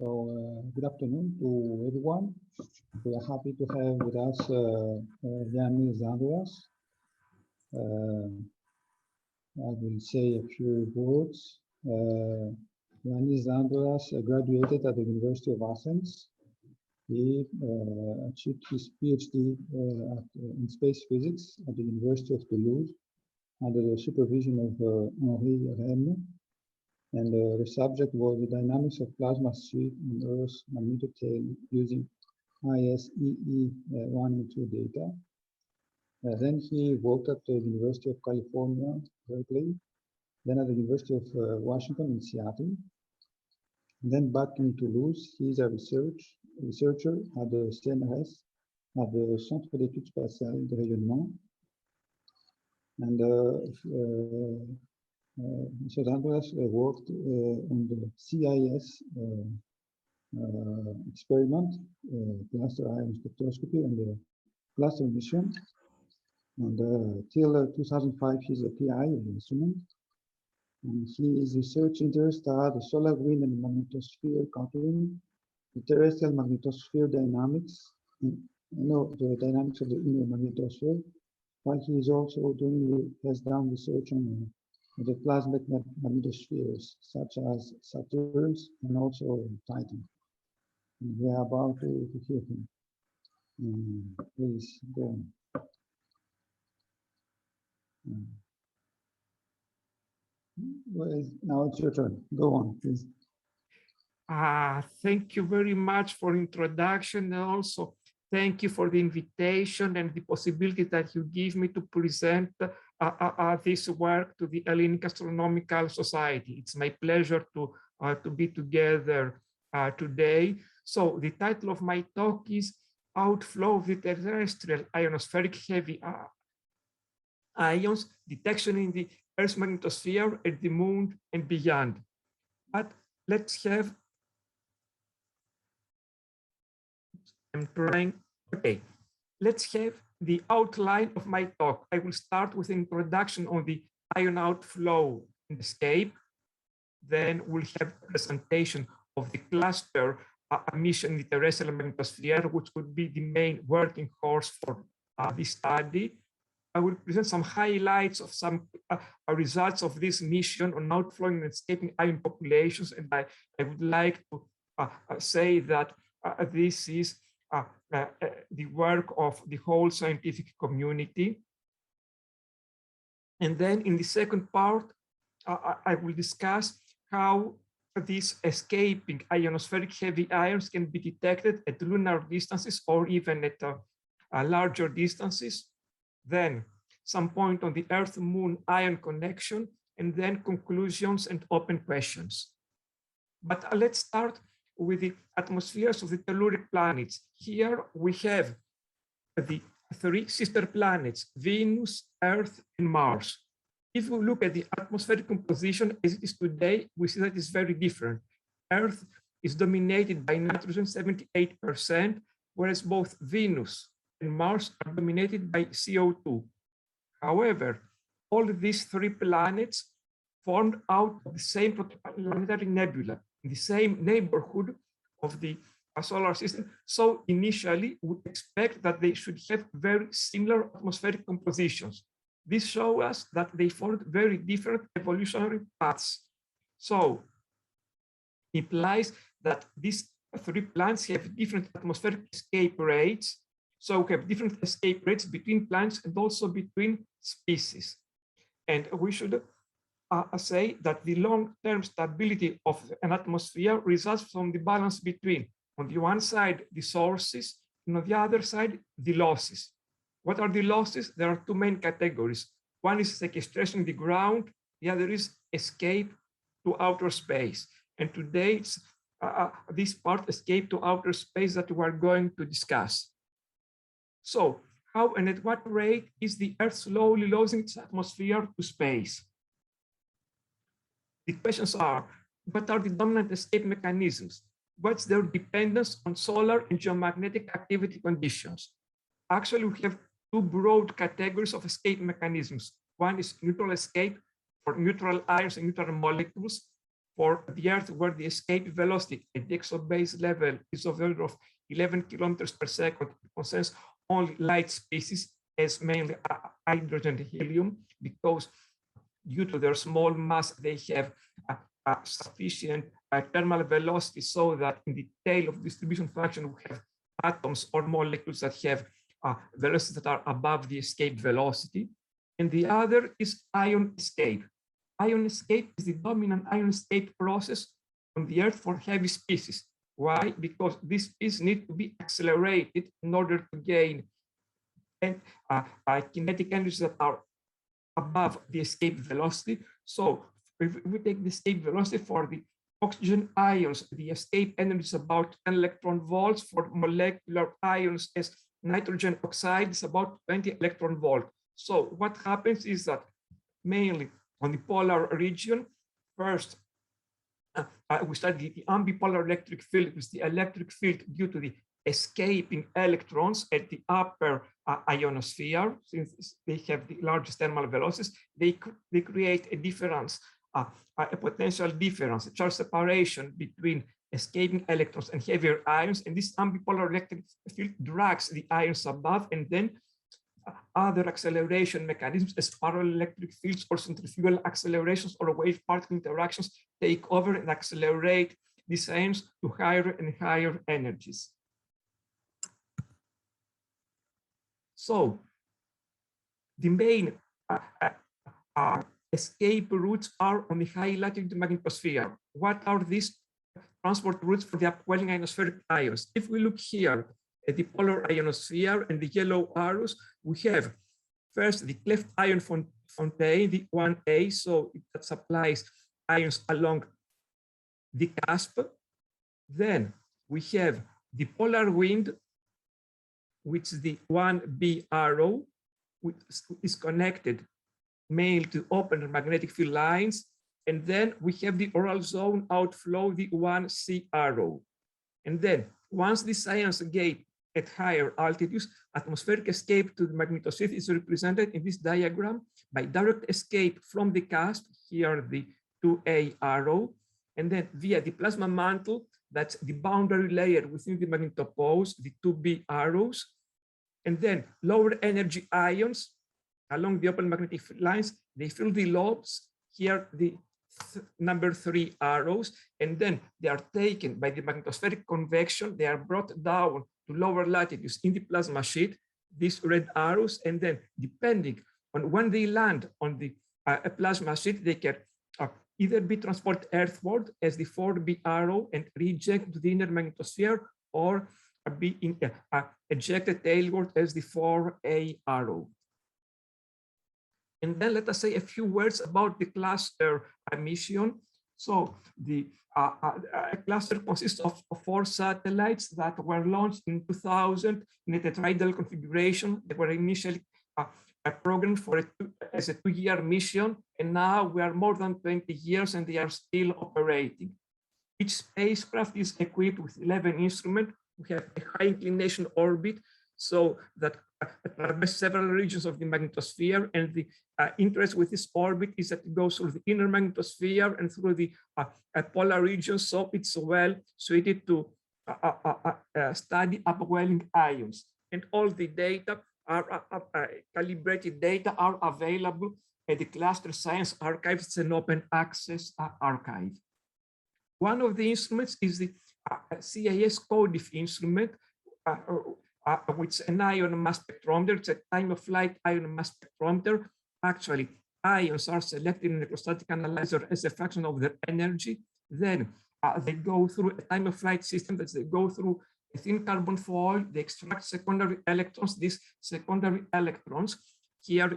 Good afternoon to everyone. We are happy to have with us Iannis Dandouras. I will say a few words. Iannis Dandouras graduated at the University of Athens. He achieved his PhD in space physics at the University of Toulouse under the supervision of Henri Rem. And the subject was the dynamics of plasma sheet in Earth's magnetotail using ISEE 1 and 2 data. Then he worked at the University of California, Berkeley, then at the University of Washington in Seattle. And then back in Toulouse, he's a researcher at the CNRS, at the Centre d'études spatiales de rayonnement. And Mr. Dandouras worked on the CIS experiment, cluster ion spectroscopy, and the cluster mission. And till 2005, he's a PI of the instrument. And his research interests are the solar wind and magnetosphere coupling, the terrestrial magnetosphere dynamics, the dynamics of the inner magnetosphere, while he is also has done research on the plasmic magnetospheres, such as Saturn's and also Titan. And we are about to hear him. Please go on. Well, now it's your turn. Go on, please. Thank you very much for introduction, and also thank you for the invitation and the possibility that you give me to present this work to the Hellenic Astronomical Society. It's my pleasure to be together today. So the title of my talk is Outflow of the Terrestrial Ionospheric Heavy Ions, Detection in the Earth's Magnetosphere, at the Moon, and beyond. But let's have, let's have the outline of my talk. I will start with an introduction on the ion outflow and escape. Then we'll have a presentation of the cluster emission in the terrestrial magnetosphere, which would be the main working course for this study. I will present some highlights of some results of this mission on outflowing and escaping ion populations. And I would like to say that this is the work of the whole scientific community. And then in the second part, I will discuss how these escaping ionospheric heavy ions can be detected at lunar distances or even at larger distances. Then some point on the Earth-Moon ion connection, and then conclusions and open questions. But let's start with the atmospheres of the telluric planets. Here we have the three sister planets, Venus, Earth, and Mars. If we look at the atmospheric composition as it is today, we see that it's very different. Earth is dominated by nitrogen 78%, whereas both Venus and Mars are dominated by CO2. However, all these three planets formed out of the same protoplanetary nebula, in the same neighborhood of the solar system. So initially, we expect that they should have very similar atmospheric compositions. This shows us that they followed very different evolutionary paths. So it implies that these three planets have different atmospheric escape rates. So we have different escape rates between planets and also between species. And we should say that the long-term stability of an atmosphere results from the balance between, on the one side, the sources, and on the other side, the losses. What are the losses? There are two main categories. One is sequestration in the ground, the other is escape to outer space. And today, it's this part, escape to outer space, that we are going to discuss. So, how and at what rate is the Earth slowly losing its atmosphere to space? The questions are, what are the dominant escape mechanisms? What's their dependence on solar and geomagnetic activity conditions? Actually, we have two broad categories of escape mechanisms. One is neutral escape for neutral ions and neutral molecules. for the Earth, where the escape velocity at the exobase level is of the order of 11 kilometers per second, it concerns only light species, as mainly hydrogen and helium, because due to their small mass, they have sufficient thermal velocity so that in the tail of distribution function, we have atoms or molecules that have velocities that are above the escape velocity. And the other is ion escape. Ion escape is the dominant ion escape process on the Earth for heavy species. Why? Because these species need to be accelerated in order to gain kinetic energies that are above the escape velocity. So if we take the escape velocity for the oxygen ions, the escape energy is about 10 electron volts. For molecular ions as nitrogen oxide is about 20 electron volt. So what happens is that mainly on the polar region, first we study the ambipolar electric field, which is the electric field due to the escaping electrons at the upper ionosphere. Since they have the largest thermal velocities, they create a difference, a potential difference, a charge separation between escaping electrons and heavier ions. And this ambipolar electric field drags the ions above, and then other acceleration mechanisms as parallel electric fields or centrifugal accelerations or wave particle interactions take over and accelerate these ions to higher and higher energies. So the main escape routes are on the high latitude magnetosphere. What are these transport routes for the upwelling ionospheric ions? If we look here at the polar ionosphere and the yellow arrows, we have first the cleft ion fontaine, the 1A, so that supplies ions along the cusp. Then we have the polar wind, which is the 1B arrow, which is connected mainly to open magnetic field lines. And then we have the oral zone outflow, the 1C arrow. And then once these ions get at higher altitudes, atmospheric escape to the magnetosphere is represented in this diagram by direct escape from the cusp, here the 2A arrow, and then via the plasma mantle, that's the boundary layer within the magnetopause, the 2B arrows, and then lower energy ions along the open magnetic lines, they fill the lobes, here the number 3 arrows, and then they are taken by the magnetospheric convection, they are brought down to lower latitudes in the plasma sheet, these red arrows, and then depending on when they land on the plasma sheet, they can either be transported earthward as the 4B arrow and reject to the inner magnetosphere, or be ejected tailward as the 4A arrow. And then let us say a few words about the cluster mission. So the cluster consists of 4 satellites that were launched in 2000 in a tetrahedral configuration. They were initially programmed for as a 2-year mission, and now we are more than 20 years and they are still operating. Each spacecraft is equipped with 11 instruments. We have a high inclination orbit, so that traverses several regions of the magnetosphere, and the interest with this orbit is that it goes through the inner magnetosphere and through the polar regions, so it's well suited to study upwelling ions. And all the data are calibrated data are available at the Cluster Science Archive. It's an open access archive. One of the instruments is the CNRS CODIF instrument, which is an ion mass spectrometer. It's a time of flight ion mass spectrometer. Actually, ions are selected in the electrostatic analyzer as a function of their energy. Then they go through a time of flight system that they go through a thin carbon foil. They extract secondary electrons. These secondary electrons here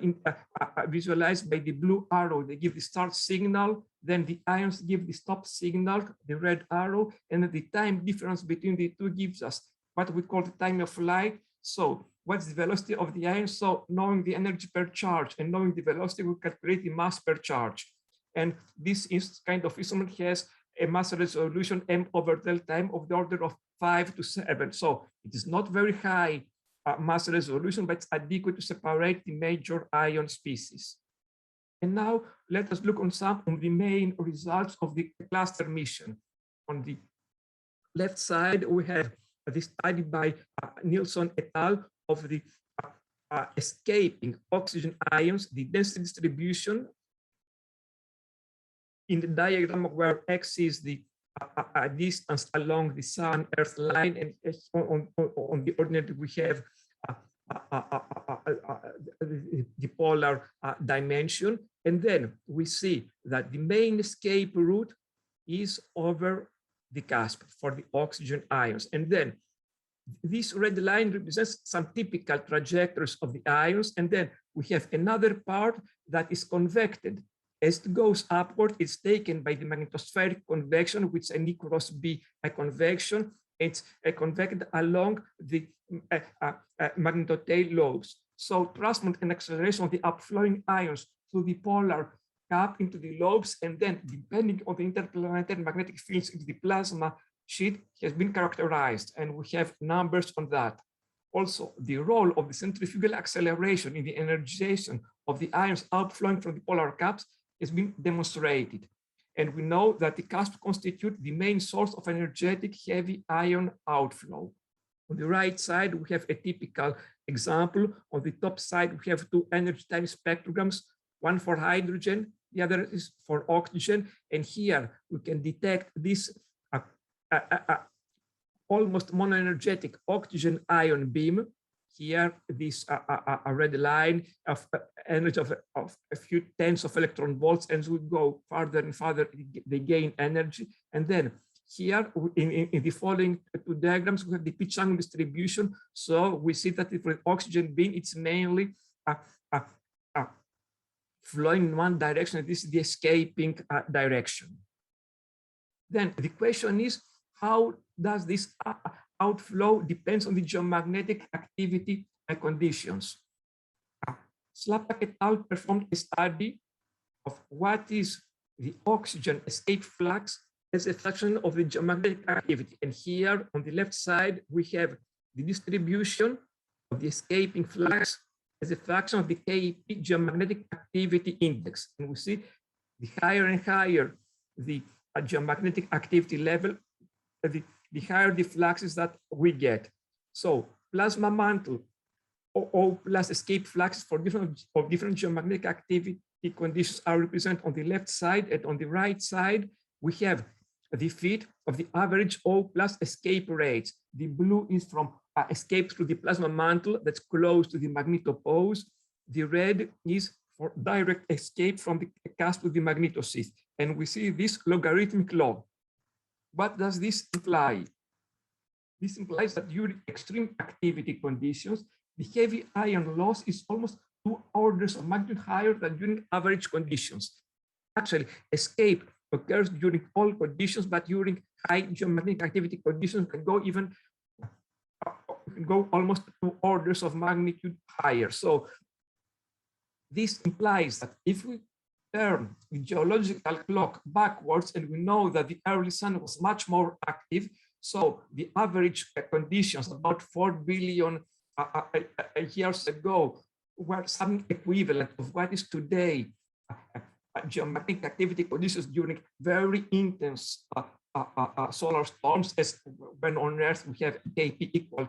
visualized by the blue arrow, they give the start signal, then the ions give the stop signal, the red arrow, and the time difference between the two gives us what we call the time of flight. So what's the velocity of the ions? So knowing the energy per charge and knowing the velocity, we calculate the mass per charge. And this is kind of instrument has a mass resolution m/delta time of the order of 5 to 7. So it is not very high mass resolution, but it's adequate to separate the major ion species. And now let us look on some of the main results of the cluster mission. On the left side, we have this study by Nilsson et al. Of the escaping oxygen ions, the density distribution in the diagram where X is the distance along the Sun-Earth line, and on the ordinate we have the polar dimension. And then we see that the main escape route is over the cusp for the oxygen ions. And then this red line represents some typical trajectories of the ions. And then we have another part that is convected. As it goes upward, it's taken by the magnetospheric convection, which is an E cross B convection. It's convected along the magnetotail lobes. So transfer and acceleration of the upflowing ions through the polar cap into the lobes, and then depending on the interplanetary magnetic fields into the plasma sheet has been characterized, and we have numbers on that. Also, the role of the centrifugal acceleration in the energization of the ions outflowing from the polar caps has been demonstrated. And we know that the cusp constitute the main source of energetic heavy ion outflow. On the right side, we have a typical example. On the top side, we have two energy time spectrograms, one for hydrogen, the other is for oxygen. And here we can detect this almost monoenergetic oxygen ion beam. Here, this red line of energy of a few tens of electron volts, and as we go farther and farther, they gain energy. And then here, in the following two diagrams, we have the pitch angle distribution. So we see that for the oxygen beam, it's mainly flowing in one direction, and this is the escaping direction. Then the question is, how does this outflow depends on the geomagnetic activity and conditions? Slapak et al. Performed a study of what is the oxygen escape flux as a function of the geomagnetic activity. And here on the left side, we have the distribution of the escaping flux as a function of the KP geomagnetic activity index. And we see the higher and higher the geomagnetic activity level, the higher the fluxes that we get. So plasma mantle O plus escape fluxes for different geomagnetic activity conditions are represented on the left side, and on the right side, we have the fit of the average O plus escape rates. The blue is from escape through the plasma mantle that's close to the magnetopause. The red is for direct escape from the cusp to the magnetosynth. And we see this logarithmic law. What does this imply? This implies that during extreme activity conditions, the heavy ion loss is almost 2 orders of magnitude higher than during average conditions. Actually, escape occurs during all conditions, but during high geomagnetic activity conditions can go even almost 2 orders of magnitude higher. So this implies that if we turn the geological clock backwards, and we know that the early sun was much more active, so the average conditions about 4 billion years ago were something equivalent of what is today geomagnetic activity conditions during very intense solar storms, as when on Earth we have KP equal.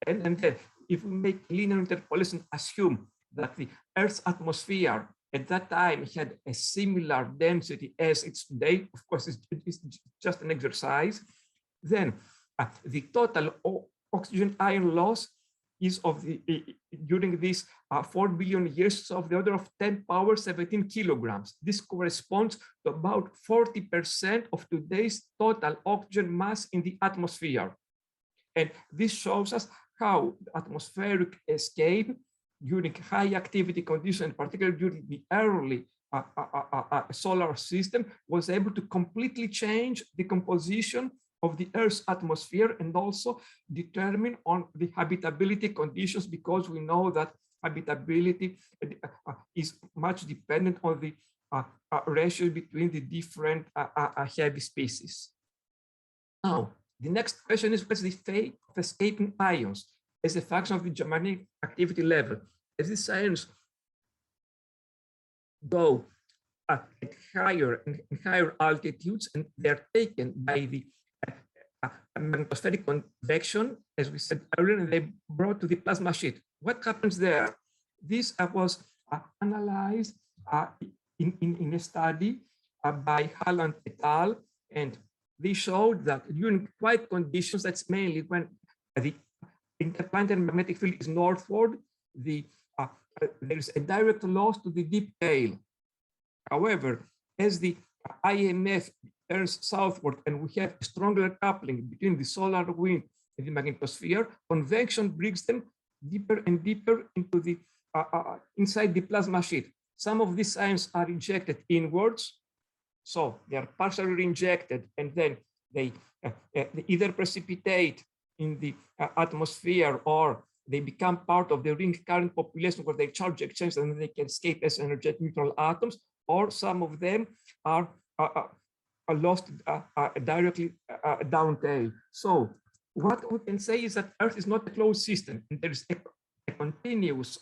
And then if we make linear interpolation, assume that the Earth's atmosphere at that time had a similar density as it's today, of course it's just an exercise, then the total oxygen ion loss is of the during these 4 billion years of the order of 10⁻17 kilograms. This corresponds to about 40% of today's total oxygen mass in the atmosphere. And this shows us how atmospheric escape during high activity conditions, particularly during the early solar system, was able to completely change the composition of the Earth's atmosphere and also determine on the habitability conditions, because we know that habitability is much dependent on the ratio between the different heavy species. Now, the next question is, what's the fate of escaping ions as a function of the geomagnetic activity level? As these ions go at higher and higher altitudes, and they're taken by the magnetospheric convection, as we said earlier, and they brought to the plasma sheet. What happens there? This was analyzed in a study by Hel.A et al. And they showed that during quiet conditions, that's mainly when the interplanetary magnetic field is northward, there is a direct loss to the deep tail. However, as the IMF turns southward and we have a stronger coupling between the solar wind and the magnetosphere, convection brings them deeper and deeper into the inside the plasma sheet. Some of these ions are injected inwards, so they are partially reinjected, and then they either precipitate in the atmosphere, or they become part of the ring current population where they charge exchange and they can escape as energetic neutral atoms, or some of them are lost directly down tail. So what we can say is that Earth is not a closed system, and there is a continuous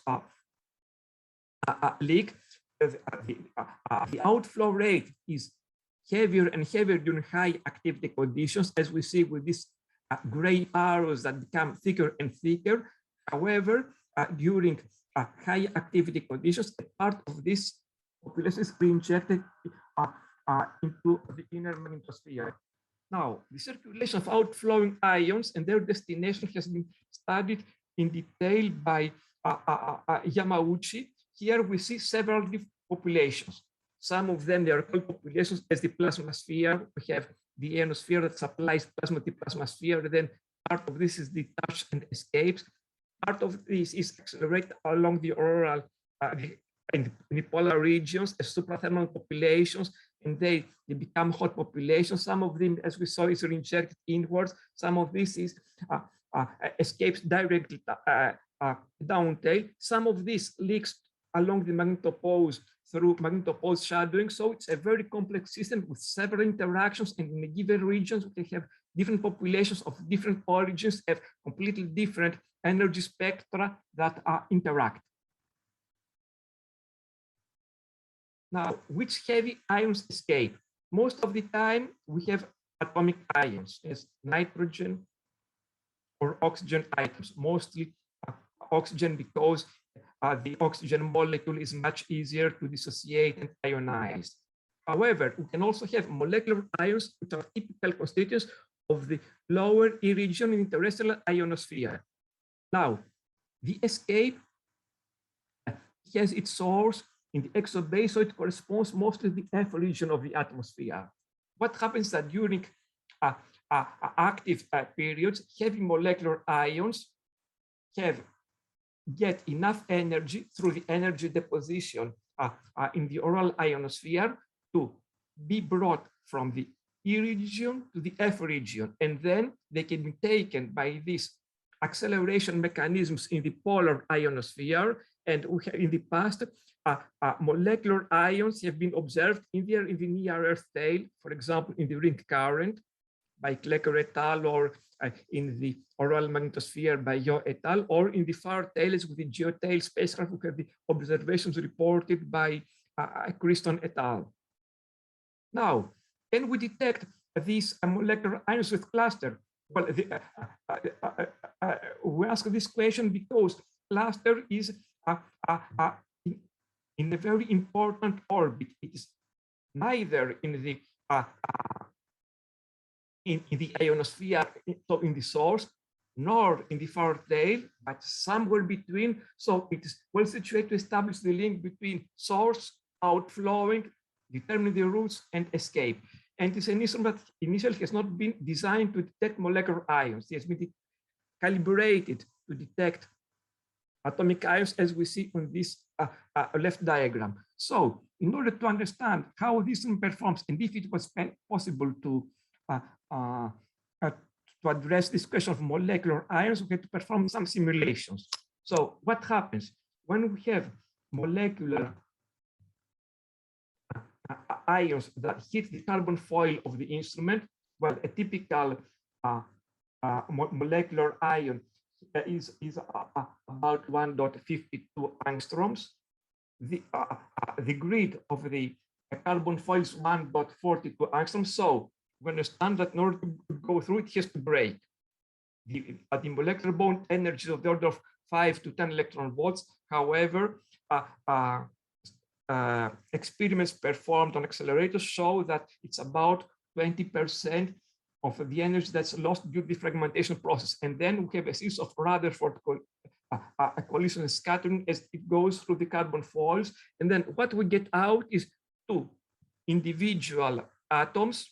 leak. The outflow rate is heavier and heavier during high activity conditions, as we see with these gray arrows that become thicker and thicker. However, during high activity conditions, a part of this population is reinjected into the inner magnetosphere. Now, the circulation of outflowing ions and their destination has been studied in detail by Yamauchi. Here we see several different populations. Some of them, they are called populations as the plasmasphere. We have the ionosphere that supplies plasma to the plasmasphere. Then part of this is detached and escapes. Part of this is accelerated along the auroral in the polar regions as suprathermal populations, and they become hot populations. Some of them, as we saw, is reinjected inwards. Some of this is escapes directly down tail. Some of this leaks along the magnetopoles through magnetopole shadowing. So it's a very complex system with several interactions, and in a given regions, we can have different populations of different origins, have completely different energy spectra that interact. Now, which heavy ions escape? Most of the time, we have atomic ions as nitrogen or oxygen atoms, mostly oxygen, because the oxygen molecule is much easier to dissociate and ionize. However, we can also have molecular ions, which are typical constituents of the lower E region in the terrestrial ionosphere. Now, the escape has its source in the exobase, so it corresponds mostly to the F region of the atmosphere. What happens that during active periods, heavy molecular ions get enough energy through the energy deposition in the auroral ionosphere to be brought from the E region to the F region, and then they can be taken by these acceleration mechanisms in the polar ionosphere. And we have, in the past, molecular ions have been observed in the near Earth tail, for example, in the ring current by Klecker et al., or in the auroral magnetosphere by Yo et al., or in the far tails with the geotail spacecraft. We have the observations reported by Criston et al. Now, can we detect these molecular ions with cluster? Well, we ask this question because cluster is in a very important orbit. It is neither in the ionosphere, so in the source, nor in the far tail, but somewhere between. So it is well situated to establish the link between source, outflowing, determining the routes, and escape. And it's an instrument that initially has not been designed to detect molecular ions. It has been calibrated to detect atomic ions, as we see on this left diagram. So in order to understand how this performs, and if it was possible to address this question of molecular ions, we had to perform some simulations. So what happens when we have molecular ions that hit the carbon foil of the instrument? Well, a typical molecular ion is about 1.52 angstroms. The grid of the carbon foil is 1.42 angstrom. So we understand that in order to go through, it has to break. The molecular bond energy is of the order of 5 to 10 electron volts. However, experiments performed on accelerators show that it's about 20% of the energy that's lost due to the fragmentation process. And then we have a series of Rutherford collision and scattering as it goes through the carbon foils. And then what we get out is two individual atoms,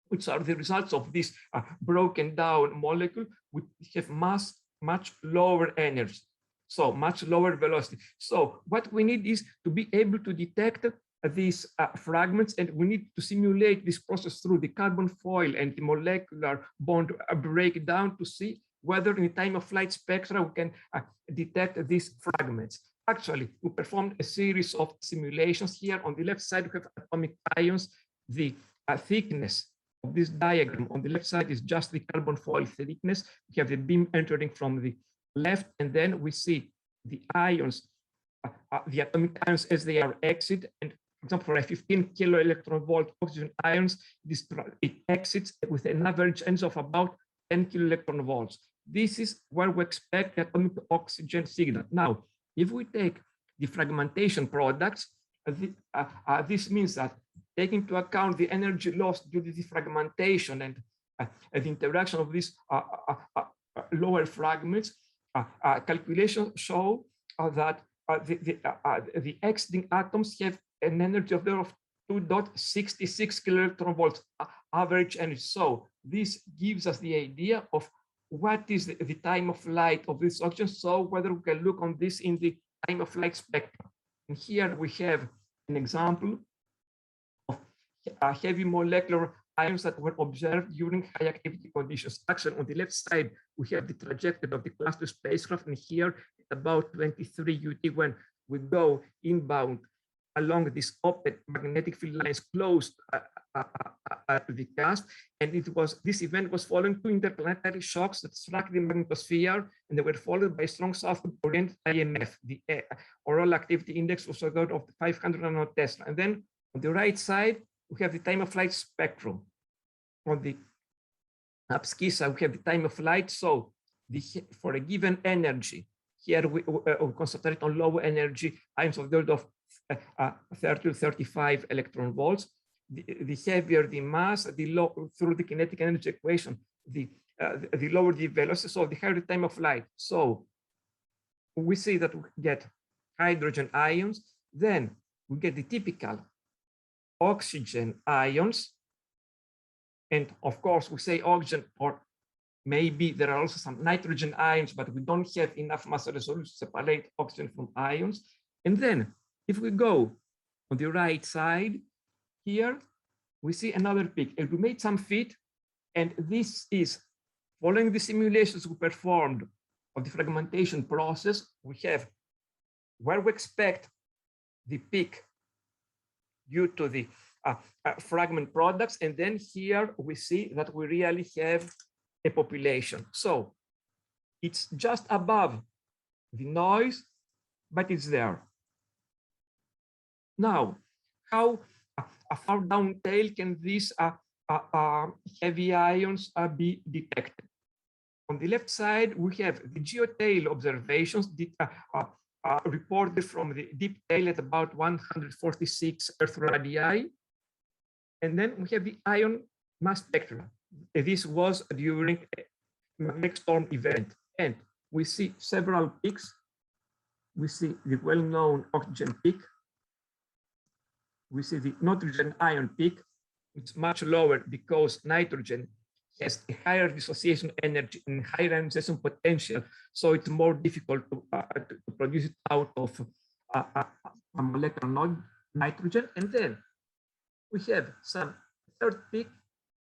which are the results of this broken down molecule, which have much lower energy, so much lower velocity. So what we need is to be able to detect these fragments, and we need to simulate this process through the carbon foil and the molecular bond breakdown to see whether in the time of flight spectra we can detect these fragments. Actually, we performed a series of simulations. Here on the left side, we have atomic ions. The thickness of this diagram on the left side is just the carbon foil thickness. We have the beam entering from the left, and then we see the ions, the atomic ions as they are exit. And for example, for a 15 kilo electron volt oxygen ions, it exits with an average energy of about 10 kilo electron volts. This is where we expect the atomic oxygen signal. Now, if we take the fragmentation products, this means that taking into account the energy lost due to the fragmentation and the interaction of these lower fragments, calculations show that the exiting atoms have an energy of 2.66 kiloelectron volts average energy. So this gives us the idea of what is the time of flight of this oxygen. So whether we can look on this in the time of flight spectrum. And here we have an example of heavy molecular ions that were observed during high activity conditions. Actually, on the left side, we have the trajectory of the cluster spacecraft, and here at about 23 UT, when we go inbound along this open magnetic field lines close to the cusp, and this event was following two interplanetary shocks that struck the magnetosphere, and they were followed by strong southward oriented IMF. The auroral activity index was a of 500 nanotesla. And then on the right side, we have the time of flight spectrum. On the abscissa, we have the time of flight. So for a given energy, here we concentrate on low energy ions of the order of 30 to 35 electron volts. The heavier the mass, through the kinetic energy equation, the lower the velocity, so the higher the time of flight. So we see that we get hydrogen ions, then we get the typical oxygen ions. And of course, we say oxygen, or maybe there are also some nitrogen ions, but we don't have enough mass resolution to separate oxygen from ions. And then if we go on the right side, here we see another peak, and we made some fit, and this is following the simulations we performed of the fragmentation process. We have where we expect the peak due to the fragment products, and then here we see that we really have a population. So it's just above the noise, but it's there. Now, how far down tail can these heavy ions be detected? On the left side, we have the geotail observations reported from the deep tail at about 146 Earth radii. And then we have the ion mass spectra. This was during a magnetic storm event. And we see several peaks. We see the well-known oxygen peak. We see the nitrogen ion peak, which is much lower because nitrogen has a higher dissociation energy and higher ionization potential. So it's more difficult to produce it out of a molecular nitrogen. And then we have some third peak,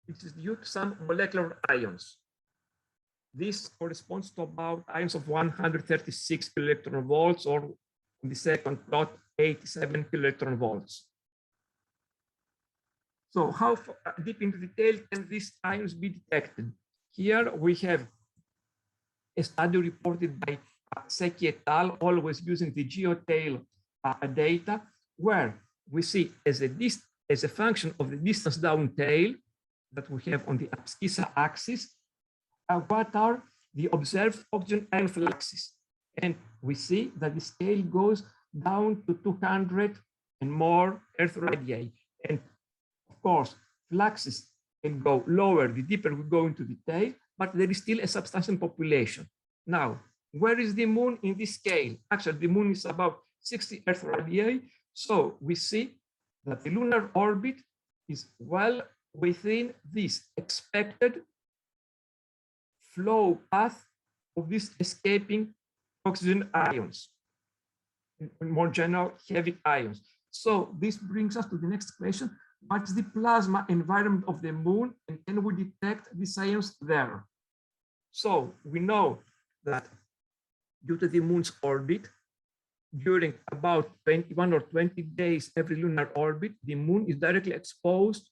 which is due to some molecular ions. This corresponds to about ions of 136 kiloelectron volts, or in the second plot, 87 kiloelectron volts. So how deep into the tail can these ions be detected? Here we have a study reported by Seki et al., always using the geotail data, where we see as a function of the distance down tail that we have on the abscissa axis, what are the observed oxygen ion fluxes. And we see that the scale goes down to 200 and more Earth radii. And of course, fluxes can go lower the deeper we go into the tail, but there is still a substantial population. Now, where is the moon in this scale? Actually, the moon is about 60 Earth radii. So we see that the lunar orbit is well within this expected flow path of these escaping oxygen ions, in more general, heavy ions. So this brings us to the next question. What is the plasma environment of the moon, and can we detect these ions there? So we know that due to the moon's orbit, during about 21 or 20 days every lunar orbit, the moon is directly exposed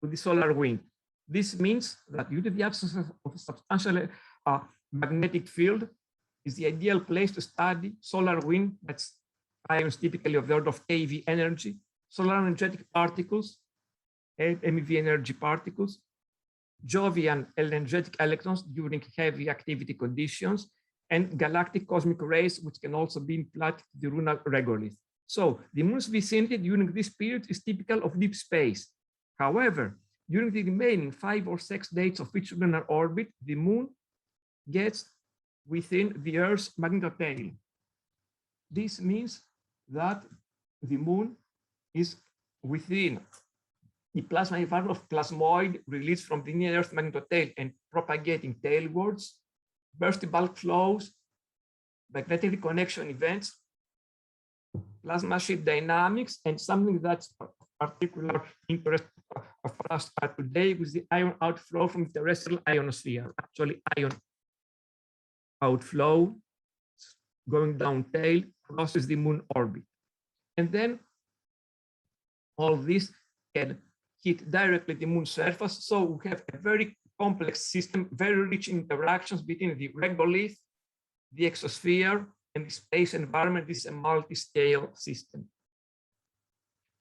to the solar wind. This means that due to the absence of a substantial magnetic field, is the ideal place to study solar wind. That's ions typically of the order of keV energy, solar energetic particles, MeV energy particles, Jovian energetic electrons during heavy activity conditions, and galactic cosmic rays, which can also be implied to the lunar regolith. So the moon's vicinity during this period is typical of deep space. However, during the remaining 5 or 6 days of each lunar orbit, the moon gets within the Earth's magnetotail. This means that the moon is within the plasma environment of plasmoid released from the near Earth magnetotail and propagating tailwards, bursty bulk flows, magnetic reconnection events, plasma sheet dynamics, and something that's of particular interest for us today with the ion outflow from the terrestrial ionosphere. Actually, ion outflow going down tail crosses the moon orbit. And then all this can hit directly the moon surface. So we have a very complex system, very rich interactions between the regolith, the exosphere, and the space environment. This is a multi-scale system.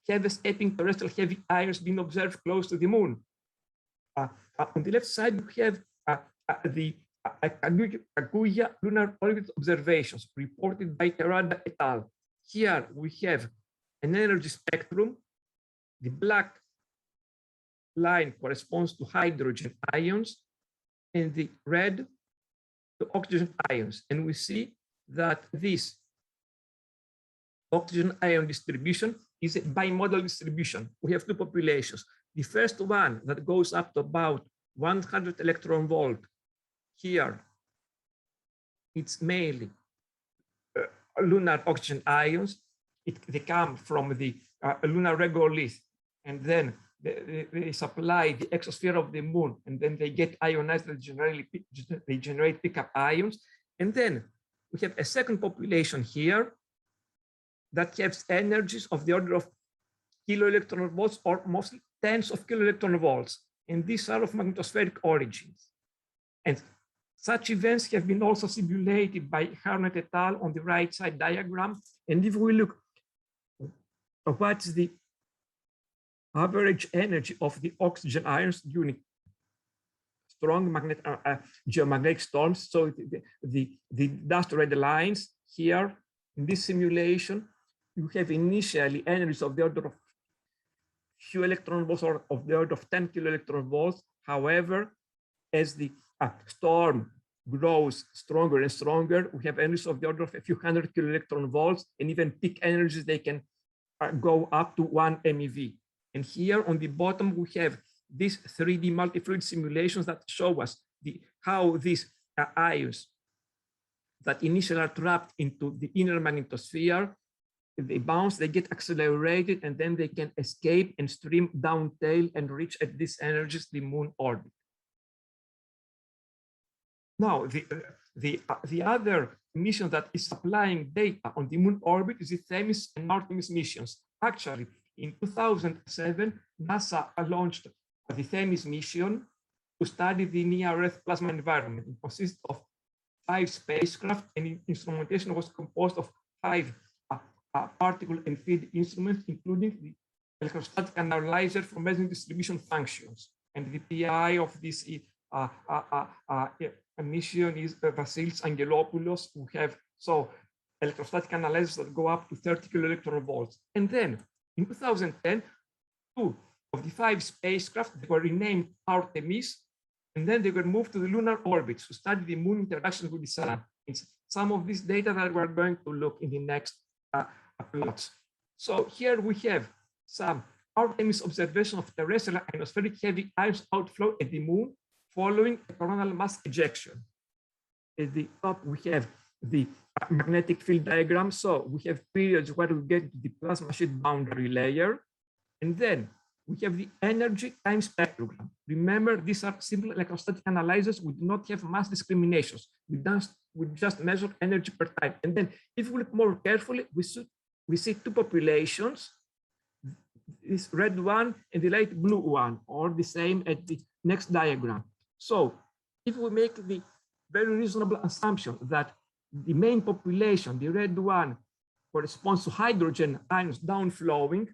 Have escaping terrestrial heavy ions been observed close to the moon? On the left side, we have the Kaguya lunar orbit observations reported by Terada et al. Here we have an energy spectrum. The black line corresponds to hydrogen ions, and the red to oxygen ions. And we see that this oxygen ion distribution is a bimodal distribution. We have two populations. The first one that goes up to about 100 electron volt. Here, it's mainly lunar oxygen ions. They come from the lunar regolith, and then they supply the exosphere of the moon, and then they get ionized, they generate pickup ions. And then we have a second population here that has energies of the order of kiloelectron volts, or mostly tens of kiloelectron volts. And these are of magnetospheric origins. And such events have been also simulated by Harnett et al. On the right side diagram. And if we look at what's the average energy of the oxygen ions during strong geomagnetic storms, so the dashed red lines here in this simulation, you have initially energies of the order of few electron volts, or of the order of 10 kiloelectron volts. However, as the storm grows stronger and stronger, we have energies of the order of a few hundred kiloelectron volts, and even peak energies, they can go up to 1 MeV. And here on the bottom, we have these 3D multi-fluid simulations that show us how these ions that initially are trapped into the inner magnetosphere, they bounce, they get accelerated, and then they can escape and stream down tail and reach at these energies the moon orbit. Now, the other mission that is supplying data on the moon orbit is the Themis and Artemis missions. Actually, in 2007, NASA launched the Themis mission to study the near-Earth plasma environment. It consists of 5 spacecraft, and instrumentation was composed of 5 particle and field instruments, including the electrostatic analyzer for measuring distribution functions. And the PI of this mission is Vasilis Angelopoulos, who have electrostatic analyzers that go up to 30 kiloelectron-volts. And then in 2010, 2 of the 5 spacecraft were renamed Artemis, and then they were moved to the lunar orbits to study the moon interaction with the sun. It's some of this data that we're going to look in the next plots. So here we have some Artemis observation of terrestrial ionospheric heavy ions outflow at the moon following a coronal mass ejection. At the top, we have the magnetic field diagram. So we have periods where we get to the plasma sheet boundary layer, and then we have the energy time spectrogram. Remember, these are simple electrostatic analyzers. We do not have mass discriminations. We just measure energy per time. And then if we look more carefully, we see 2 populations, this red one and the light blue one, or the same at the next diagram. So if we make the very reasonable assumption that the main population, the red one, corresponds to hydrogen ions downflowing,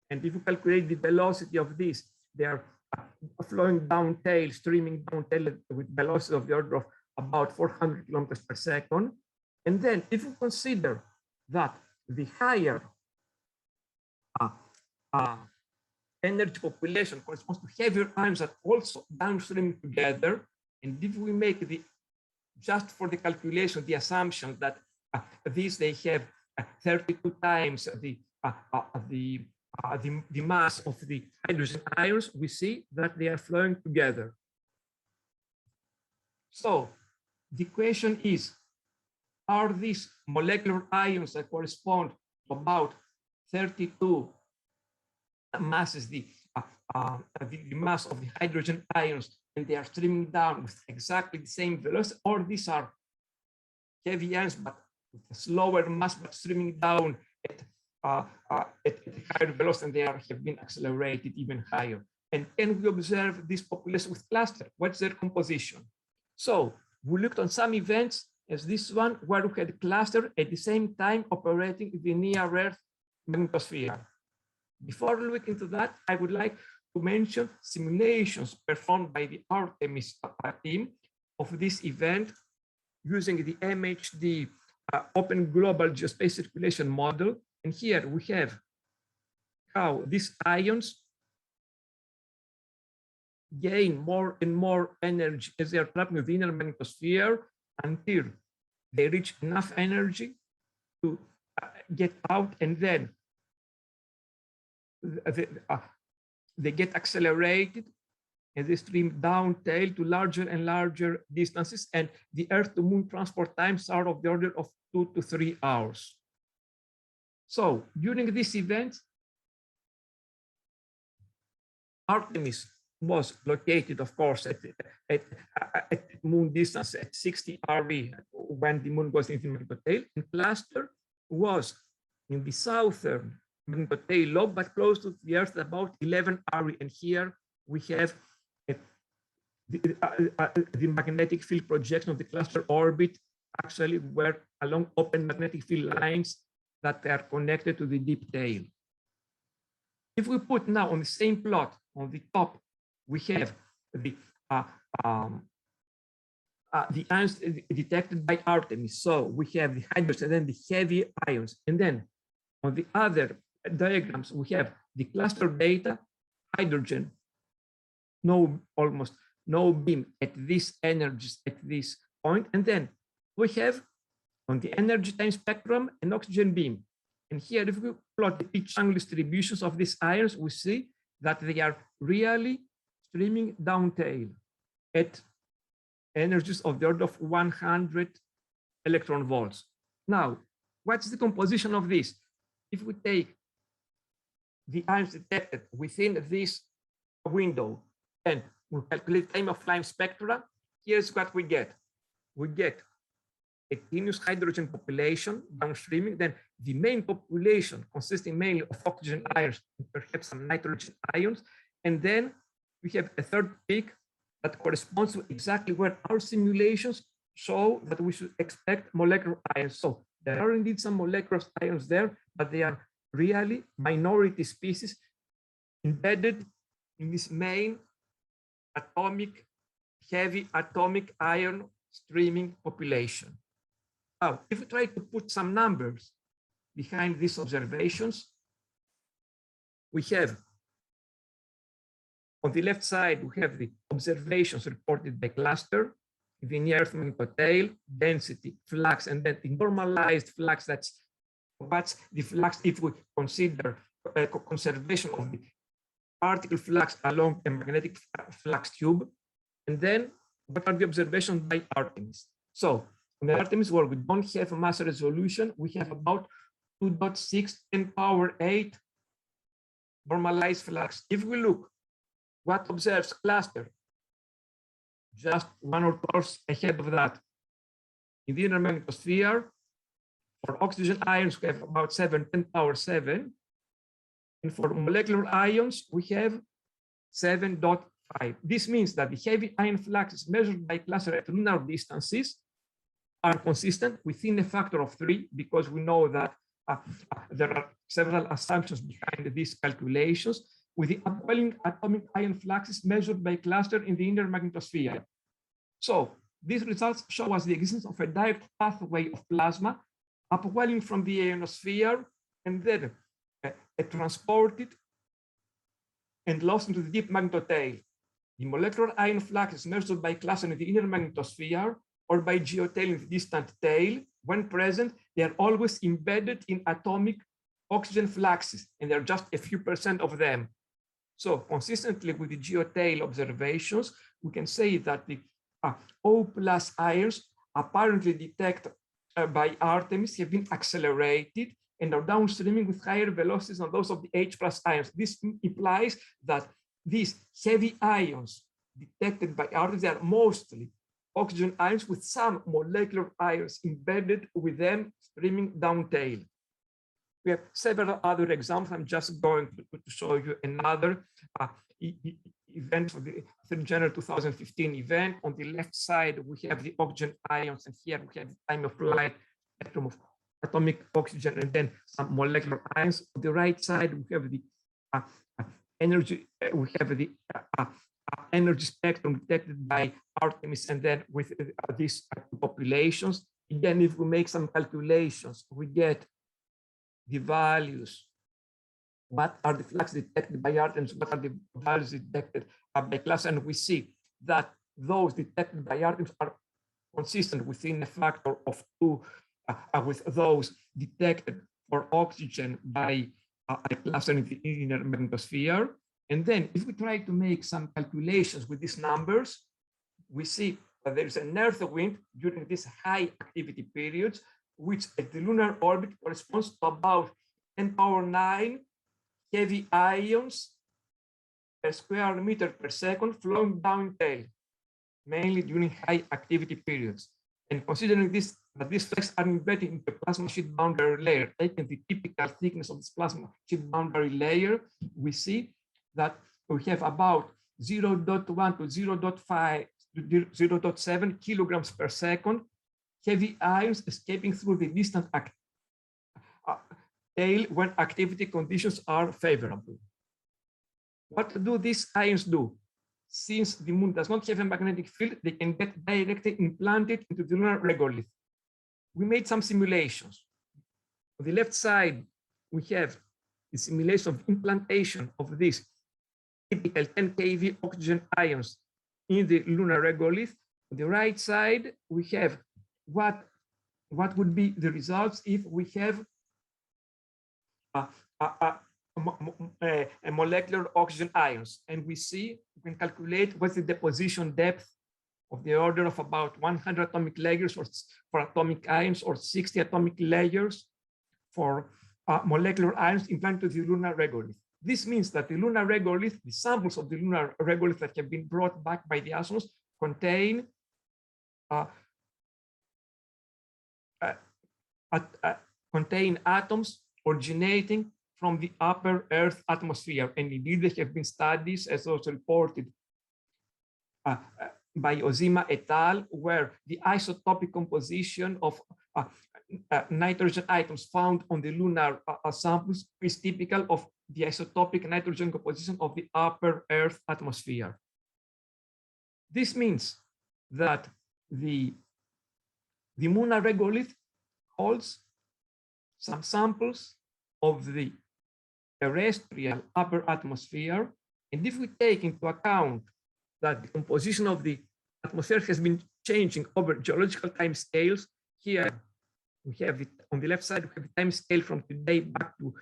and if you calculate the velocity of this, they are flowing down tail, streaming down tail with velocity of the order of about 400 kilometers per second. And then if you consider that the higher energy population corresponds to heavier ions that also downstream together, and if we make just for the calculation, the assumption that these they have 32 times the mass of the hydrogen ions, we see that they are flowing together. So the question is, are these molecular ions that correspond to about 32 masses, the mass of the hydrogen ions, and they are streaming down with exactly the same velocity, or these are heavy ions but with a slower mass but streaming down at higher velocity, and they have been accelerated even higher? And can we observe this population with cluster? What's their composition? So we looked on some events as this one, where we had cluster at the same time operating in the near-Earth magnetosphere. Before looking into that, I would like to mention simulations performed by the Artemis team of this event using the MHD Open Global Geospace Circulation model. And here we have how these ions gain more and more energy as they are trapped in the inner magnetosphere until they reach enough energy to get out, and then they get accelerated and they stream down tail to larger and larger distances, and the Earth to Moon transport times are of the order of 2 to 3 hours. So during this event, Artemis was located, of course, at moon distance at 60 RV when the moon goes into the magnetotail, and cluster was in the southern magnetotail lobe, but close to the Earth, about 11 RV. And here we have the magnetic field projection of the cluster orbit, actually were along open magnetic field lines that are connected to the deep tail. If we put now on the same plot on the top, we have the ions detected by Artemis. So we have the hydrogen and then the heavy ions. And then on the other diagrams, we have the cluster data, hydrogen, almost no beam at this energies at this point. And then we have on the energy time spectrum an oxygen beam. And here, if we plot the pitch angle distributions of these ions, we see that they are really streaming down tail at energies of the order of 100 electron volts. Now, what's the composition of this? If we take the ions detected within this window and we calculate time of flight spectra, here's what we get. We get a continuous hydrogen population downstreaming, then the main population consisting mainly of oxygen ions and perhaps some nitrogen ions, and then we have a third peak that corresponds to exactly where our simulations show that we should expect molecular ions. So there are indeed some molecular ions there, but they are really minority species embedded in this main heavy atomic ion streaming population. Now, if we try to put some numbers behind these observations, we have on the left side, we have the observations reported by cluster, the near-Earth magnetotail, density, flux, and then the normalized flux. What's the flux if we consider conservation of the particle flux along a magnetic flux tube, and then what are the observations by Artemis? So on the Artemis, where we don't have a mass resolution, we have about 2.6 10⁸ normalized flux. If we look what observes cluster, just 1 or 2 hours ahead of that, in the inner magnetosphere, for oxygen ions, we have about 7 10⁷. And for molecular ions, we have 7.5. This means that the heavy ion fluxes measured by cluster at lunar distances are consistent within a factor of 3, because we know that there are several assumptions behind these calculations, with the upwelling atomic ion fluxes measured by cluster in the inner magnetosphere. So these results show us the existence of a direct pathway of plasma upwelling from the ionosphere and then transported and lost into the deep magnetotail. The molecular ion fluxes measured by cluster in the inner magnetosphere or by geotail in the distant tail, when present, they are always embedded in atomic oxygen fluxes, and there are just a few % of them. So consistently with the geotail observations, we can say that the O+ ions apparently detected by Artemis have been accelerated and are downstreaming with higher velocities than those of the H+ ions. This implies that these heavy ions detected by Artemis are mostly oxygen ions with some molecular ions embedded with them streaming down tail. We have several other examples. I'm just going to show you another event for the 3rd January 2015 event. On the left side, we have the oxygen ions, and here we have the time of flight spectrum of atomic oxygen, and then some molecular ions. On the right side, we have the energy. We have the energy spectrum detected by Artemis, and then with these populations. Again, if we make some calculations, we get the values. What are the fluxes detected by Artemis? What are the values detected by cluster? And we see that those detected by Artemis are consistent within a factor of 2 with those detected for oxygen by a cluster in the inner magnetosphere. And then if we try to make some calculations with these numbers, we see that there is an earth wind during these high activity periods, which at the lunar orbit corresponds to about 10⁹ heavy ions per square meter per second flowing down tail, mainly during high activity periods. And considering this, that these flecks are embedded in the plasma sheet boundary layer, taking the typical thickness of this plasma sheet boundary layer, we see that we have about 0.1 to 0.5 to 0.7 kilograms per second heavy ions escaping through the distant tail when activity conditions are favorable. What do these ions do? Since the moon does not have a magnetic field, they can get directly implanted into the lunar regolith. We made some simulations. On the left side, we have the simulation of implantation of these typical 10 kV oxygen ions in the lunar regolith. On the right side, we have what would be the results if we have a molecular oxygen ions, and we can calculate what's the deposition depth of the order of about 100 atomic layers for atomic ions, or 60 atomic layers for molecular ions implanted to the lunar regolith. This means that the lunar regolith, the samples of the lunar regolith that have been brought back by the astronauts, contain atoms originating from the upper Earth atmosphere. And indeed, there have been studies, as also reported by Ozima et al., where the isotopic composition of nitrogen atoms found on the lunar samples is typical of the isotopic nitrogen composition of the upper Earth atmosphere. This means that the lunar regolith holds some samples of the terrestrial upper atmosphere. And if we take into account that the composition of the atmosphere has been changing over geological time scales, here we have it on the left side, we have the time scale from today back to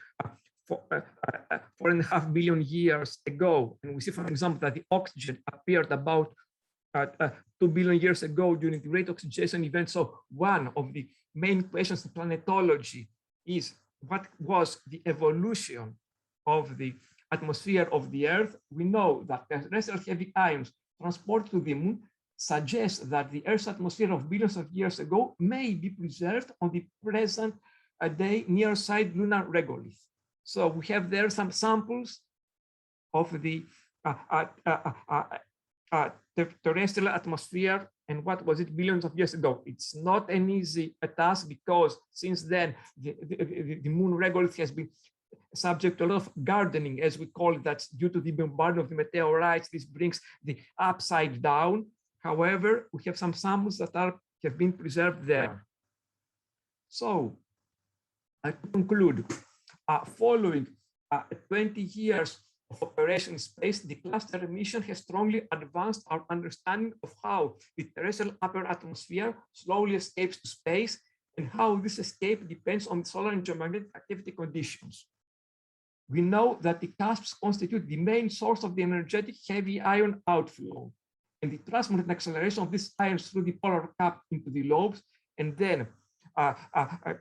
4.5 billion years ago. And we see, for example, that the oxygen appeared about 2 billion years ago during the great oxidation event. So one of the main questions in planetology is what was the evolution of the atmosphere of the Earth? We know that terrestrial heavy ions transported to the moon suggests that the Earth's atmosphere of billions of years ago may be preserved on the present day near side lunar regolith. So we have there some samples of the terrestrial atmosphere and what was it billions of years ago. It's not an easy task because since then the moon regolith has been subject to a lot of gardening, as we call it. That's due to the bombardment of the meteorites. This brings the upside down. However, we have some samples that have been preserved there. So, to conclude, following 20 years of operation in space, the cluster mission has strongly advanced our understanding of how the terrestrial upper atmosphere slowly escapes to space and how this escape depends on solar and geomagnetic activity conditions. We know that the cusps constitute the main source of the energetic heavy ion outflow, and the transport and acceleration of these ions through the polar cap into the lobes and then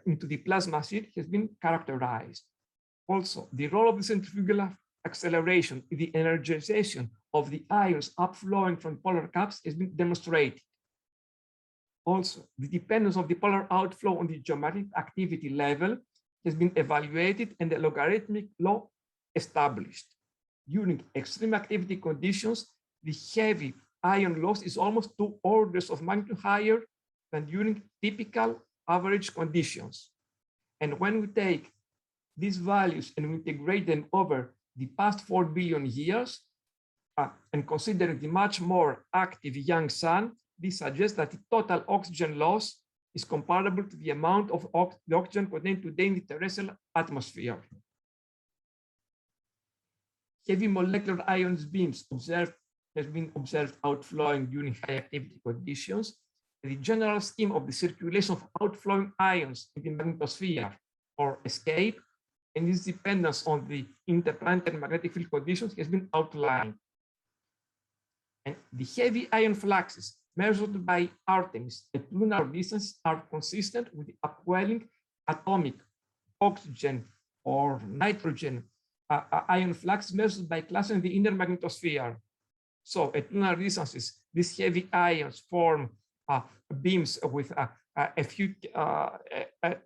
into the plasma sheet has been characterized. Also, the role of the centrifugal acceleration in the energization of the ions upflowing from polar caps has been demonstrated. Also, the dependence of the polar outflow on the geomagnetic activity level has been evaluated and the logarithmic law established. During extreme activity conditions, the heavy ion loss is almost 2 orders of magnitude higher than during typical average conditions. And when we take these values and we integrate them over the past 4 billion years, and considering the much more active young sun, this suggests that the total oxygen loss is comparable to the amount of the oxygen contained today in the terrestrial atmosphere. Heavy molecular ions beams has been observed outflowing during high activity conditions. The general scheme of the circulation of outflowing ions in the magnetosphere or escape and its dependence on the interplanetary magnetic field conditions has been outlined. And the heavy ion fluxes measured by Artemis at lunar distance are consistent with the upwelling atomic oxygen or nitrogen ion flux measured by cluster in the inner magnetosphere. So at lunar distances, these heavy ions form beams with a few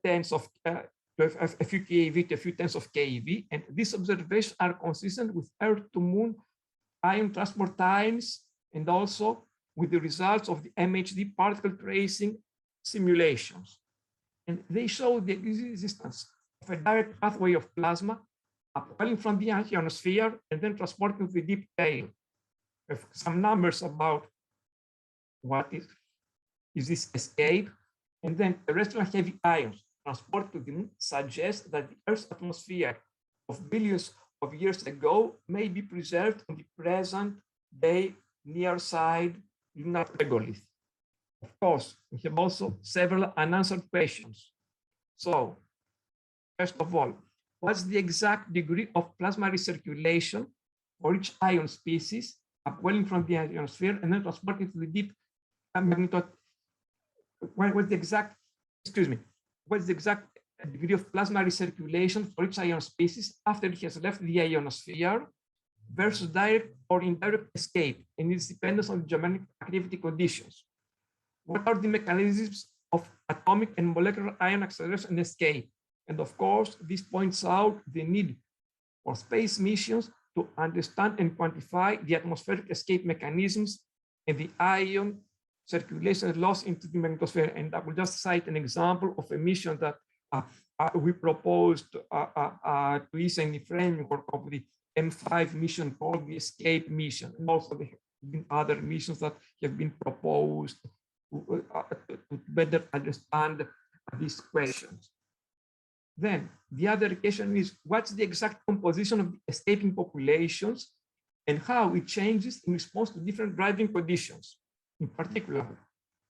tens of a few keV to a few tens of keV, and these observations are consistent with Earth to Moon ion transport times and also with the results of the MHD particle tracing simulations. And they show the existence of a direct pathway of plasma upwelling from the ionosphere and then transporting to the deep tail. We have some numbers about what is this escape, and then terrestrial heavy ions transported to the moon suggests that the Earth's atmosphere of billions of years ago may be preserved on the present day near side lunar regolith. Of course, we have also several unanswered questions. So, first of all, what's the exact degree of plasma recirculation for each ion species upwelling from the ionosphere and then transported to the deep magnetosphere? What's the exact, what's the exact degree of plasma recirculation for each ion species after it has left the ionosphere versus direct or indirect escape and its dependence on geomagnetic activity conditions? What are the mechanisms of atomic and molecular ion acceleration and escape? And of course, this points out the need for space missions to understand and quantify the atmospheric escape mechanisms and the ion circulation loss into the magnetosphere. And I will just cite an example of a mission that we proposed to ESA in the framework of the M5 mission called the ESCAPE mission. And also there have been other missions that have been proposed to better understand these questions. Then the other question is, what's the exact composition of the escaping populations and how it changes in response to different driving conditions? In particular,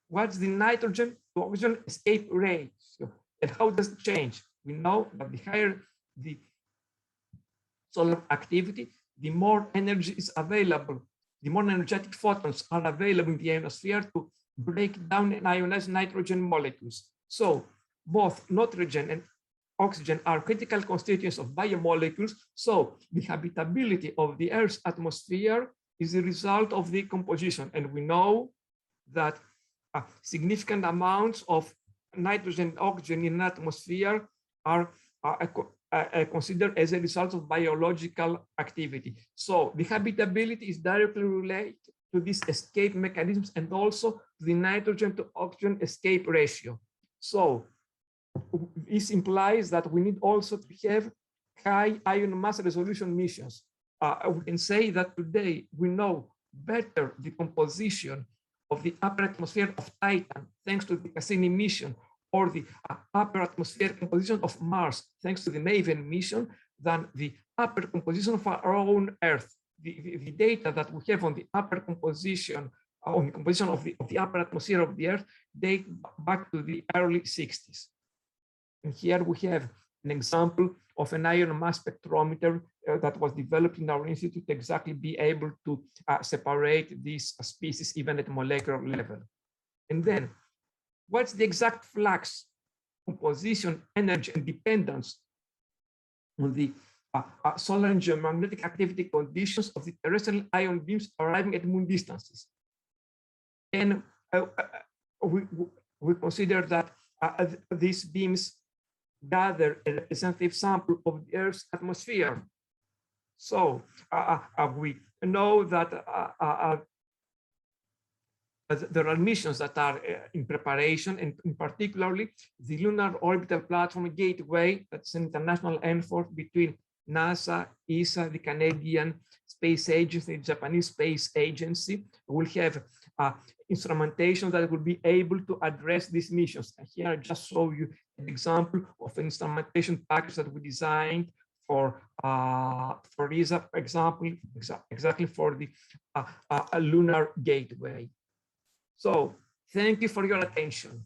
what's the nitrogen to oxygen escape ratio and how does it change? We know that the higher the solar activity, the more energy is available, the more energetic photons are available in the ionosphere to break down and ionize nitrogen molecules. So both nitrogen and oxygen are critical constituents of biomolecules. So the habitability of the Earth's atmosphere is a result of the composition. And we know that significant amounts of nitrogen and oxygen in an atmosphere are considered as a result of biological activity. So the habitability is directly related to these escape mechanisms and also the nitrogen to oxygen escape ratio. So this implies that we need also to have high ion mass resolution missions. We can say that today we know better the composition of the upper atmosphere of Titan, thanks to the Cassini mission, or the upper atmosphere composition of Mars, thanks to the MAVEN mission, than the upper composition of our own Earth. The data that we have on the upper composition, on the composition of the upper atmosphere of the Earth, date back to the early 60s. And here we have an example of an ion mass spectrometer that was developed in our institute to exactly be able to separate these species even at molecular level. And then, what's the exact flux, composition, energy, and dependence on the solar and geomagnetic activity conditions of the terrestrial ion beams arriving at moon distances? And we consider that these beams gather a representative sample of the Earth's atmosphere. So we know that there are missions that are in preparation, and in particularly the Lunar Orbital Platform Gateway, that's an international effort between NASA, ESA, the Canadian Space Agency, the Japanese Space Agency, will have instrumentation that will be able to address these missions. And here I just show you an example of an instrumentation package that we designed for ESA, for example, exactly for the Lunar Gateway. So thank you for your attention.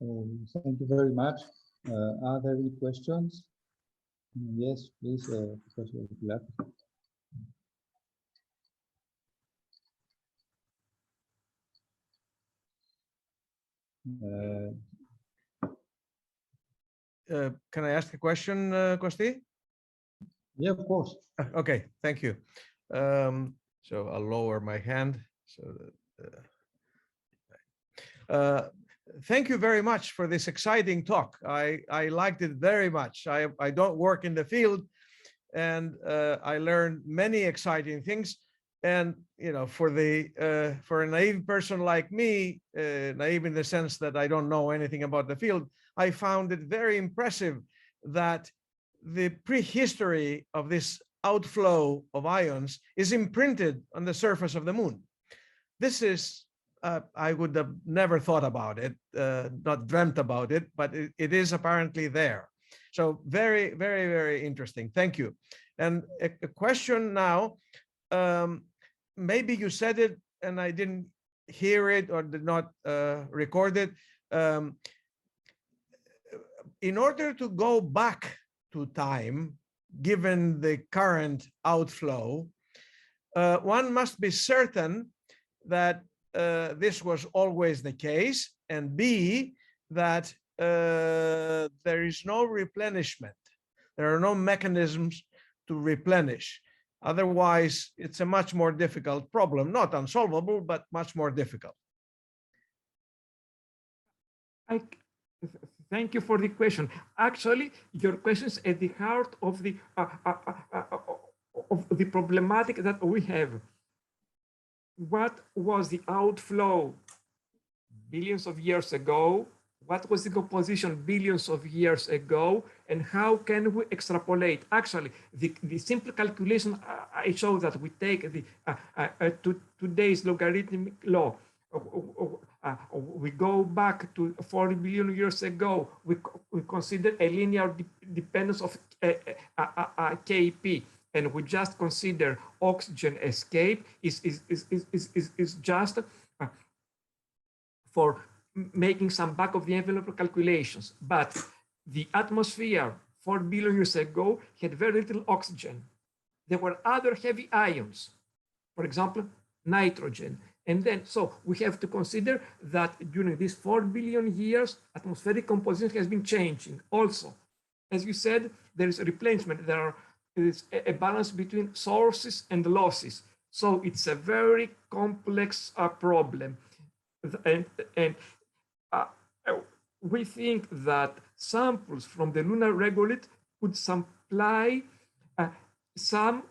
Thank you very much. Are there any questions? Yes, please, Professor Black. Can I ask a question, Kosti? Yeah, of course. Okay, thank you. So I'll lower my hand. So that, thank you very much for this exciting talk. I liked it very much. I don't work in the field, and I learned many exciting things. And you know, for a naive person like me, naive in the sense that I don't know anything about the field, I found it very impressive that the prehistory of this outflow of ions is imprinted on the surface of the moon. This is, I would have never thought about it, not dreamt about it, but it is apparently there. So very, very, very interesting. Thank you. And a question now, maybe you said it and I didn't hear it or did not record it. In order to go back to time, given the current outflow, one must be certain that this was always the case, and B, that there is no replenishment. There are no mechanisms to replenish. Otherwise, it's a much more difficult problem, not unsolvable, but much more difficult. Thank you for the question. Actually, your question is at the heart of the of the problematic that we have. What was the outflow billions of years ago? What was the composition billions of years ago? And how can we extrapolate? Actually, the simple calculation I show that we take the today's logarithmic law. We go back to 40 billion years ago. We consider a linear dependence of Kp, and we just consider oxygen escape is just for making some back of the envelope calculations. But the atmosphere 4 billion years ago had very little oxygen. There were other heavy ions, for example, nitrogen. And then, so we have to consider that during these 4 billion years, atmospheric composition has been changing. Also, as you said, there is a replenishment. There is a balance between sources and losses. So it's a very complex problem. And we think that samples from the lunar regolith could supply some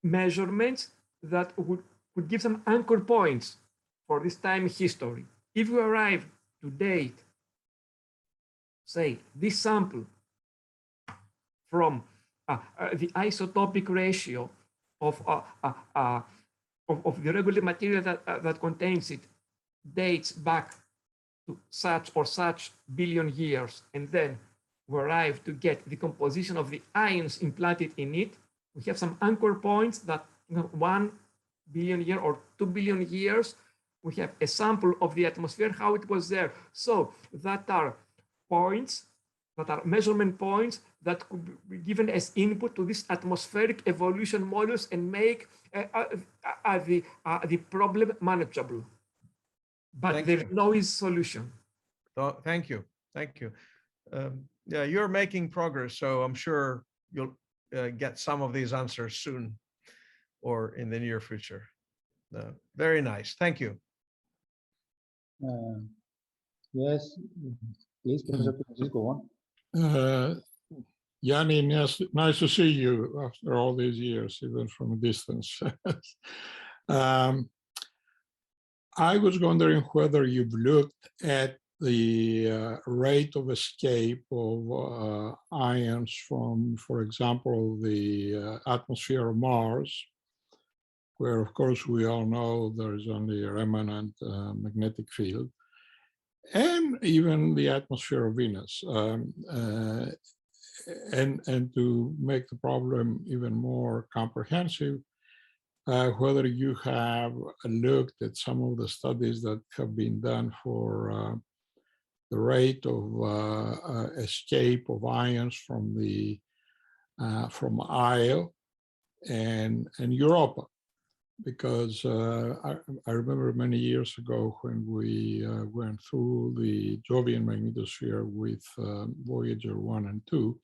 measurements that would give some anchor points for this time history. If we arrive to date, say, this sample from the isotopic ratio of the regolith material that contains it dates back to such or such billion years, and then we arrive to get the composition of the ions implanted in it, we have some anchor points that 1 billion year or 2 billion years, we have a sample of the atmosphere, how it was there. So that are points, that are measurement points that could be given as input to this atmospheric evolution models and make the problem manageable. But there is no easy solution. Oh, thank you. Thank you. Yeah, you're making progress, so I'm sure you'll get some of these answers soon or in the near future. Very nice. Thank you. Yes, please, Professor, please go on. Yanni, nice to see you after all these years, even from a distance. I was wondering whether you've looked at the rate of escape of ions from, for example, the atmosphere of Mars, where, of course, we all know there is only a remnant magnetic field, and even the atmosphere of Venus. And to make the problem even more comprehensive, whether you have looked at some of the studies that have been done for the rate of escape of ions from the from Io and Europa, because I remember many years ago when we went through the Jovian magnetosphere with Voyager 1 and 2,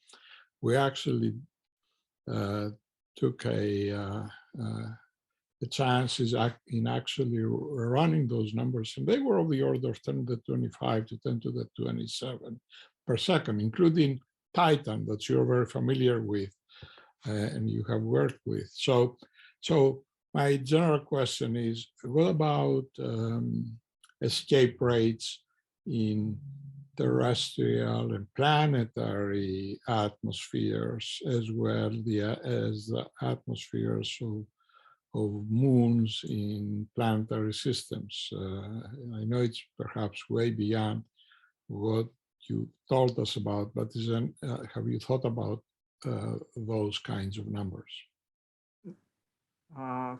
we actually took the chances in actually running those numbers, and they were of the order of 10 to the 25 to 10 to the 27 per second, including Titan that you're very familiar with and you have worked with. So my general question is, what about escape rates in terrestrial and planetary atmospheres, as well as the atmospheres of moons in planetary systems? I know it's perhaps way beyond what you told us about, but have you thought about those kinds of numbers?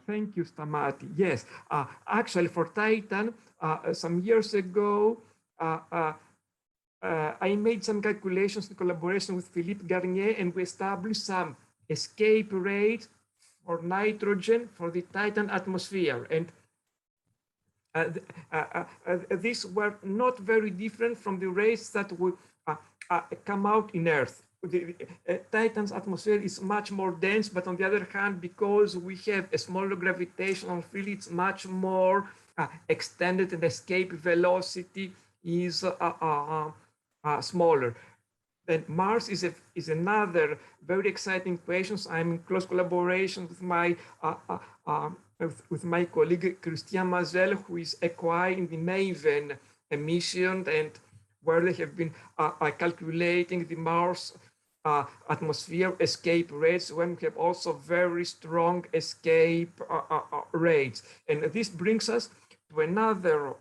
Thank you, Stamati. Yes, actually for Titan, some years ago, I made some calculations in collaboration with Philippe Garnier, and we established some escape rate for nitrogen for the Titan atmosphere. And these were not very different from the rates that would come out in Earth. The Titan's atmosphere is much more dense, but on the other hand, because we have a smaller gravitational field, it's much more extended, and escape velocity is smaller. Then Mars is another very exciting question. I'm in close collaboration with my colleague Christian Mazel, who is acquiring the MAVEN mission, and where they have been calculating the Mars atmosphere escape rates, when we have also very strong escape rates. And this brings us to another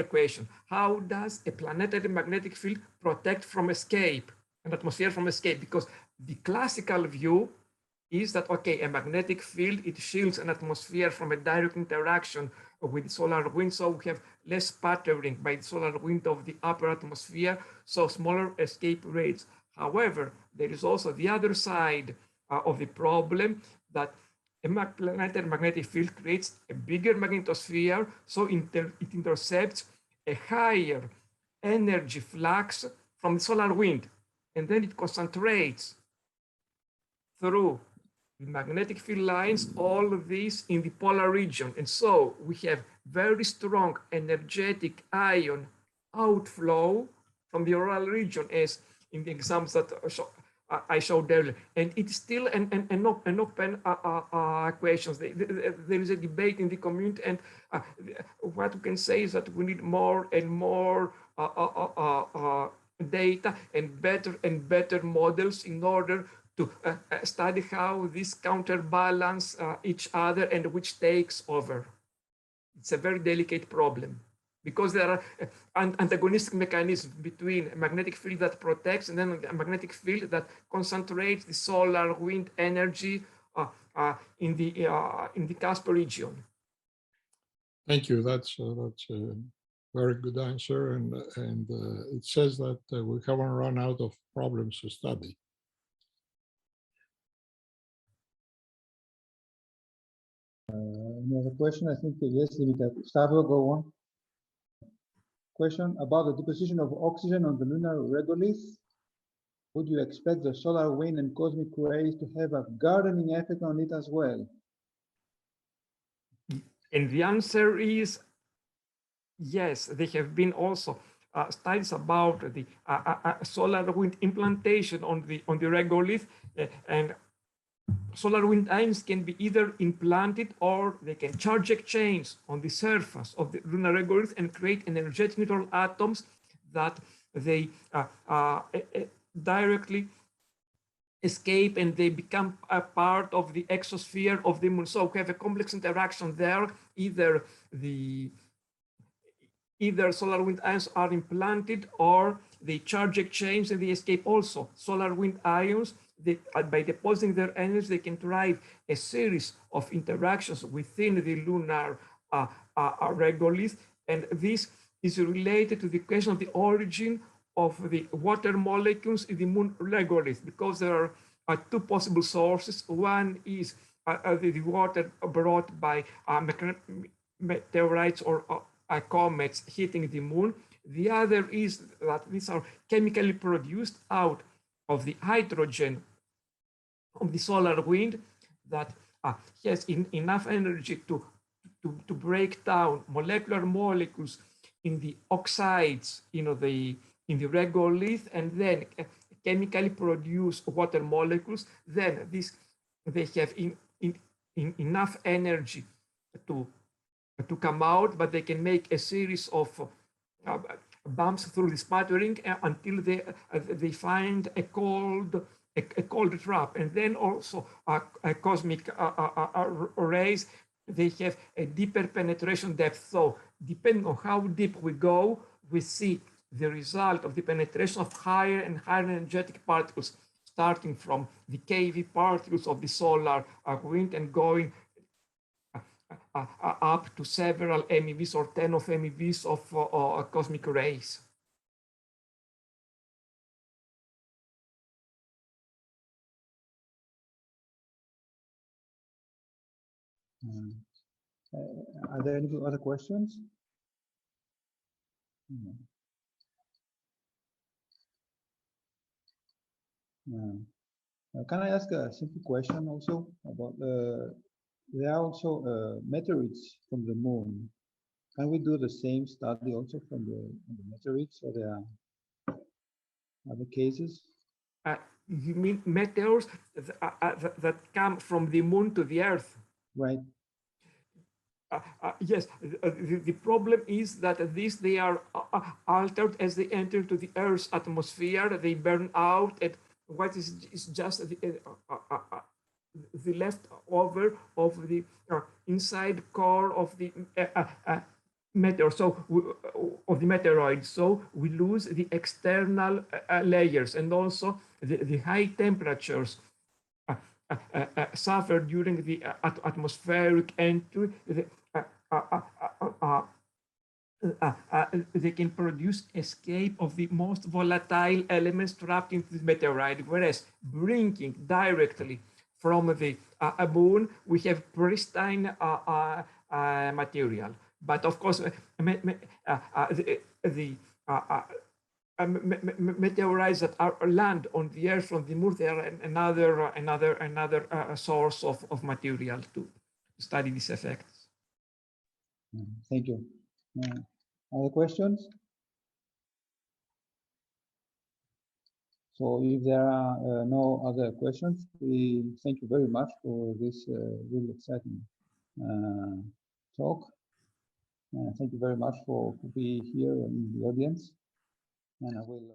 question. How does a planetary magnetic field protect from escape, an atmosphere from escape? Because the classical view is that, okay, a magnetic field, it shields an atmosphere from a direct interaction with the solar wind, so we have less sputtering by the solar wind of the upper atmosphere, so smaller escape rates. However, there is also the other side of the problem, that a planetary magnetic field creates a bigger magnetosphere, so it intercepts a higher energy flux from the solar wind, and then it concentrates through the magnetic field lines, all of these in the polar region. And so we have very strong energetic ion outflow from the auroral region, as in the examples that I showed earlier. And it's still an open question. There is a debate in the community, and what we can say is that we need more and more data and better models in order to study how these counterbalance each other and which takes over. It's a very delicate problem, because there are antagonistic mechanisms between a magnetic field that protects and then a magnetic field that concentrates the solar wind energy in the Casper region. Thank you. That's a very good answer, and it says that we haven't run out of problems to study. Another question, I think, yes, Gustavo, go on. Question about the deposition of oxygen on the lunar regolith. Would you expect the solar wind and cosmic rays to have a gardening effect on it as well? And the answer is yes. There have been also studies about the solar wind implantation on the regolith, and solar wind ions can be either implanted or they can charge exchange on the surface of the lunar regolith and create energetic neutral atoms that they directly escape, and they become a part of the exosphere of the moon. So we have a complex interaction there. Either solar wind ions are implanted or they charge exchange and they escape also. Solar wind ions, by depositing their energy, they can drive a series of interactions within the lunar regolith. And this is related to the question of the origin of the water molecules in the moon regolith, because there are two possible sources. One is the water brought by meteorites or comets hitting the moon. The other is that these are chemically produced out of the hydrogen of the solar wind that has enough energy to break down molecular molecules in the oxides, in the regolith, and then chemically produce water molecules. Then they have enough energy to come out, but they can make a series of bumps through the sputtering until they find a cold trap. And then also cosmic rays, they have a deeper penetration depth. So depending on how deep we go, we see the result of the penetration of higher and higher energetic particles, starting from the KV particles of the solar wind and going up to several MeVs or 10 of MeVs of cosmic rays. Are there any other questions? Can I ask a simple question also about there are also meteorites from the moon. Can we do the same study also from the meteorites, or they are other cases? You mean meteors that come from the moon to the Earth? Right. Yes, the problem is that they are altered as they enter to the Earth's atmosphere. They burn out at what is just the leftover of the inside core of the meteor, of the meteoroid. So we lose the external layers, and also the high temperatures suffer during the atmospheric entry. They can produce escape of the most volatile elements trapped into the meteorite, whereas bringing directly from the moon, we have pristine material. But of course, the meteorites that are land on the Earth from the moon, they are another source of material to study these effects. Thank you. Other questions? So if there are no other questions, we thank you very much for this really exciting talk. Thank you very much for being here in the audience. And I will